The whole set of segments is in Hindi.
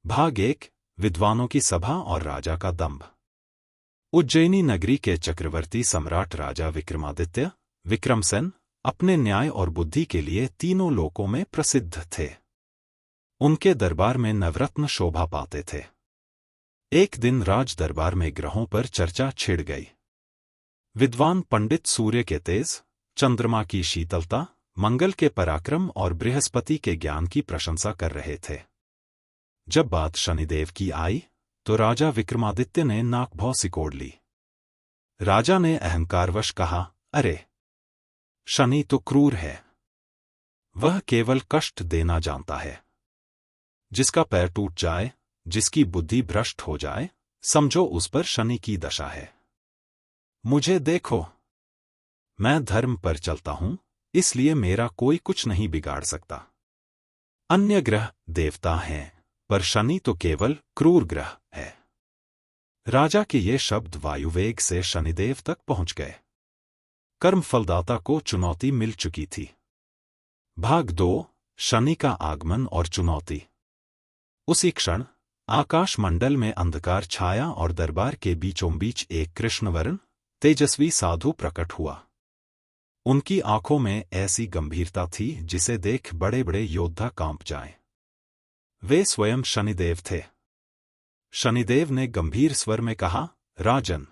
भाग 1। विद्वानों की सभा और राजा का दंभ। उज्जैनी नगरी के चक्रवर्ती सम्राट राजा विक्रमादित्य विक्रमसेन अपने न्याय और बुद्धि के लिए तीनों लोकों में प्रसिद्ध थे। उनके दरबार में नवरत्न शोभा पाते थे। एक दिन राज दरबार में ग्रहों पर चर्चा छिड़ गई। विद्वान पंडित सूर्य के तेज, चंद्रमा की शीतलता, मंगल के पराक्रम और बृहस्पति के ज्ञान की प्रशंसा कर रहे थे। जब बात शनिदेव की आई तो राजा विक्रमादित्य ने नाक भौं सिकोड़ ली। राजा ने अहंकारवश कहा, अरे, शनि तो क्रूर है। वह केवल कष्ट देना जानता है। जिसका पैर टूट जाए, जिसकी बुद्धि भ्रष्ट हो जाए, समझो उस पर शनि की दशा है। मुझे देखो, मैं धर्म पर चलता हूं, इसलिए मेरा कोई कुछ नहीं बिगाड़ सकता। अन्य ग्रह देवता हैं, पर शनि तो केवल क्रूर ग्रह है। राजा के ये शब्द वायुवेग से शनिदेव तक पहुंच गए। कर्मफलदाता को चुनौती मिल चुकी थी। भाग 2। शनि का आगमन और चुनौती। उसी क्षण आकाशमंडल में अंधकार छाया और दरबार के बीचों बीच एक कृष्णवर्ण तेजस्वी साधु प्रकट हुआ। उनकी आंखों में ऐसी गंभीरता थी जिसे देख बड़े बड़े योद्धा कांप जाएं। वे स्वयं शनिदेव थे। शनिदेव ने गंभीर स्वर में कहा, राजन,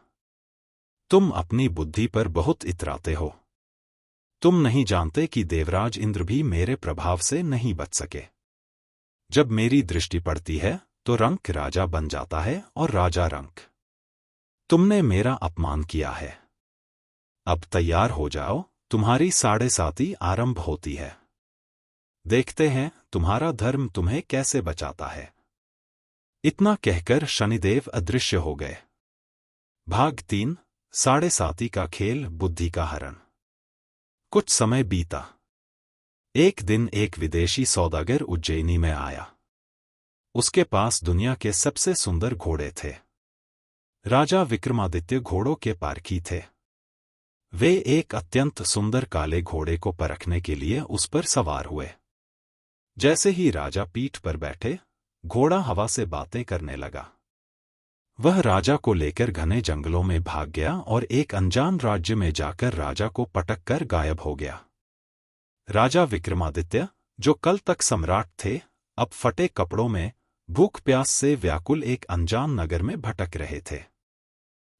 तुम अपनी बुद्धि पर बहुत इतराते हो। तुम नहीं जानते कि देवराज इंद्र भी मेरे प्रभाव से नहीं बच सके। जब मेरी दृष्टि पड़ती है तो रंक राजा बन जाता है और राजा रंक। तुमने मेरा अपमान किया है। अब तैयार हो जाओ, तुम्हारी 7.5 आरंभ होती है। देखते हैं तुम्हारा धर्म तुम्हें कैसे बचाता है। इतना कहकर शनिदेव अदृश्य हो गए। भाग 3। 7.5 का खेल, बुद्धि का हरण। कुछ समय बीता। एक दिन एक विदेशी सौदागर उज्जैनी में आया। उसके पास दुनिया के सबसे सुंदर घोड़े थे। राजा विक्रमादित्य घोड़ों के पारखी थे। वे एक अत्यंत सुंदर काले घोड़े को परखने के लिए उस पर सवार हुए। जैसे ही राजा पीठ पर बैठे, घोड़ा हवा से बातें करने लगा। वह राजा को लेकर घने जंगलों में भाग गया और एक अनजान राज्य में जाकर राजा को पटक कर गायब हो गया। राजा विक्रमादित्य, जो कल तक सम्राट थे, अब फटे कपड़ों में भूख प्यास से व्याकुल एक अनजान नगर में भटक रहे थे।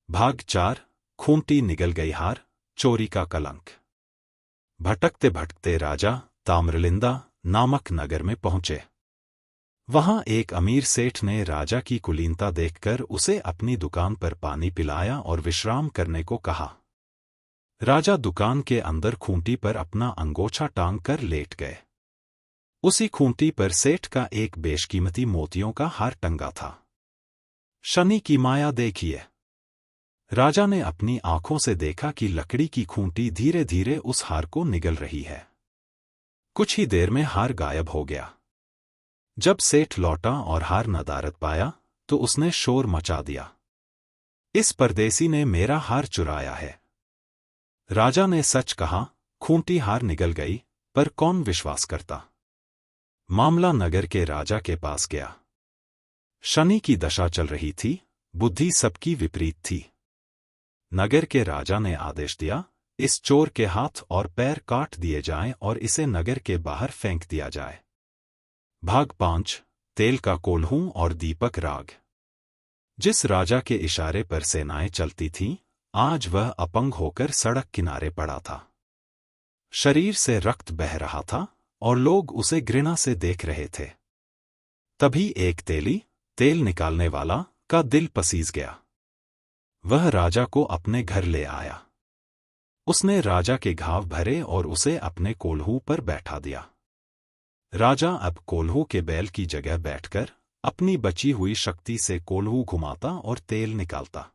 भाग 4। खूंटी निगल गई हार, चोरी का कलंक। भटकते भटकते राजा ताम्रलिंदा नामक नगर में पहुंचे। वहां एक अमीर सेठ ने राजा की कुलीनता देखकर उसे अपनी दुकान पर पानी पिलाया और विश्राम करने को कहा। राजा दुकान के अंदर खूंटी पर अपना अंगोछा टांग कर लेट गए। उसी खूंटी पर सेठ का एक बेशकीमती मोतियों का हार टंगा था। शनि की माया देखिए। राजा ने अपनी आंखों से देखा कि लकड़ी की खूंटी धीरे धीरे उस हार को निगल रही है। कुछ ही देर में हार गायब हो गया। जब सेठ लौटा और हार नदारद पाया तो उसने शोर मचा दिया, इस परदेसी ने मेरा हार चुराया है। राजा ने सच कहा, खूंटी हार निगल गई, पर कौन विश्वास करता। मामला नगर के राजा के पास गया। शनि की दशा चल रही थी, बुद्धि सबकी विपरीत थी। नगर के राजा ने आदेश दिया, इस चोर के हाथ और पैर काट दिए जाएं और इसे नगर के बाहर फेंक दिया जाए। भाग 5। तेल का कोल्हू और दीपक राग। जिस राजा के इशारे पर सेनाएं चलती थीं, आज वह अपंग होकर सड़क किनारे पड़ा था। शरीर से रक्त बह रहा था और लोग उसे घृणा से देख रहे थे। तभी एक तेली, तेल निकालने वाला, का दिल पसीज गया। वह राजा को अपने घर ले आया। उसने राजा के घाव भरे और उसे अपने कोल्हू पर बैठा दिया। राजा अब कोल्हू के बैल की जगह बैठकर अपनी बची हुई शक्ति से कोल्हू घुमाता और तेल निकालता।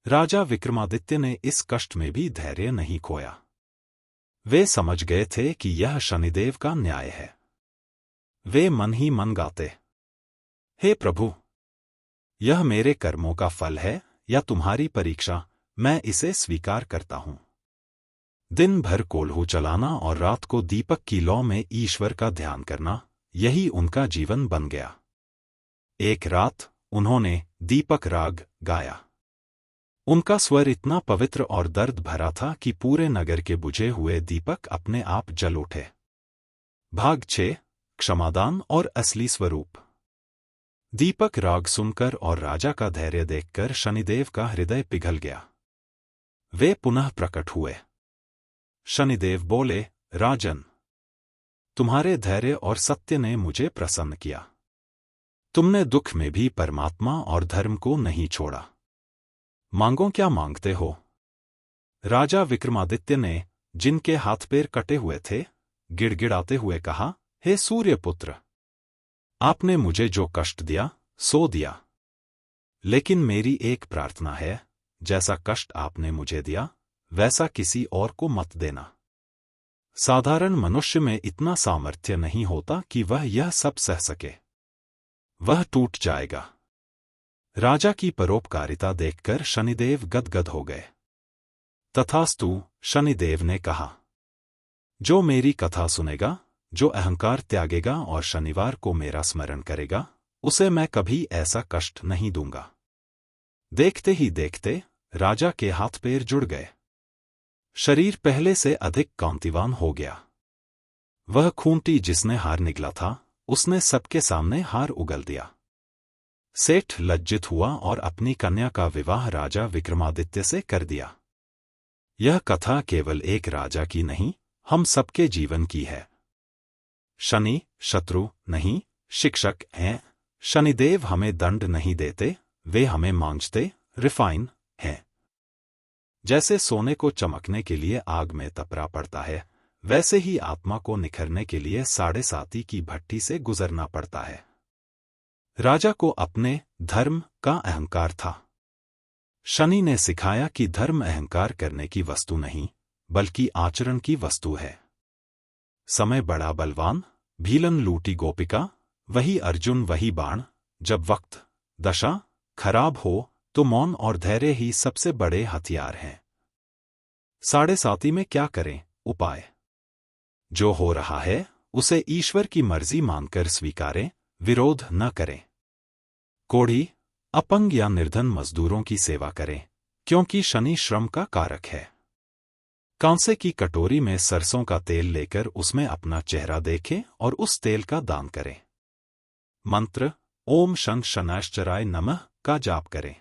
राजा विक्रमादित्य ने इस कष्ट में भी धैर्य नहीं खोया। वे समझ गए थे कि यह शनिदेव का न्याय है। वे मन ही मन गाते, हे प्रभु, यह मेरे कर्मों का फल है या तुम्हारी परीक्षा, मैं इसे स्वीकार करता हूं। दिन भर कोल्हू चलाना और रात को दीपक की लौ में ईश्वर का ध्यान करना, यही उनका जीवन बन गया। एक रात उन्होंने दीपक राग गाया। उनका स्वर इतना पवित्र और दर्द भरा था कि पूरे नगर के बुझे हुए दीपक अपने आप जल उठे। भाग 6 क्षमादान और असली स्वरूप। दीपक राग सुनकर और राजा का धैर्य देखकर शनिदेव का हृदय पिघल गया। वे पुनः प्रकट हुए। शनिदेव बोले, राजन, तुम्हारे धैर्य और सत्य ने मुझे प्रसन्न किया। तुमने दुख में भी परमात्मा और धर्म को नहीं छोड़ा। मांगो, क्या मांगते हो? राजा विक्रमादित्य ने, जिनके हाथ पैर कटे हुए थे, गिड़गिड़ाते हुए कहा, हे सूर्यपुत्र, आपने मुझे जो कष्ट दिया सो दिया, लेकिन मेरी एक प्रार्थना है, जैसा कष्ट आपने मुझे दिया वैसा किसी और को मत देना। साधारण मनुष्य में इतना सामर्थ्य नहीं होता कि वह यह सब सह सके। वह टूट जाएगा। राजा की परोपकारिता देखकर शनिदेव गदगद हो गए। तथास्तु, शनिदेव ने कहा, जो मेरी कथा सुनेगा, जो अहंकार त्यागेगा और शनिवार को मेरा स्मरण करेगा, उसे मैं कभी ऐसा कष्ट नहीं दूंगा। देखते ही देखते राजा के हाथ पैर जुड़ गए। शरीर पहले से अधिक कांतिवान हो गया। वह खूंटी जिसने हार निगला था, उसने सबके सामने हार उगल दिया। सेठ लज्जित हुआ और अपनी कन्या का विवाह राजा विक्रमादित्य से कर दिया। यह कथा केवल एक राजा की नहीं, हम सबके जीवन की है। शनि शत्रु नहीं, शिक्षक हैं। शनिदेव हमें दंड नहीं देते, वे हमें मांझते, रिफाइन हैं। जैसे सोने को चमकने के लिए आग में तपना पड़ता है, वैसे ही आत्मा को निखरने के लिए 7.5 की भट्ठी से गुजरना पड़ता है। राजा को अपने धर्म का अहंकार था। शनि ने सिखाया कि धर्म अहंकार करने की वस्तु नहीं, बल्कि आचरण की वस्तु है। समय बड़ा बलवान, भीलन लूटी गोपिका, वही अर्जुन वही बाण। जब वक्त दशा खराब हो तो मौन और धैर्य ही सबसे बड़े हथियार हैं। 7.5 में क्या करें? उपाय। जो हो रहा है उसे ईश्वर की मर्जी मानकर स्वीकारें, विरोध न करें। कोढ़ी, अपंग या निर्धन मजदूरों की सेवा करें, क्योंकि शनि श्रम का कारक है। कांसे की कटोरी में सरसों का तेल लेकर उसमें अपना चेहरा देखें और उस तेल का दान करें। मंत्र ओम शं शनैश्चराय नमः का जाप करें।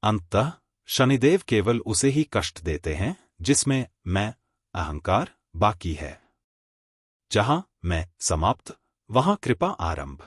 अंततः शनिदेव केवल उसे ही कष्ट देते हैं जिसमें मैं अहंकार बाकी है। जहां मैं समाप्त, वहां कृपा आरंभ।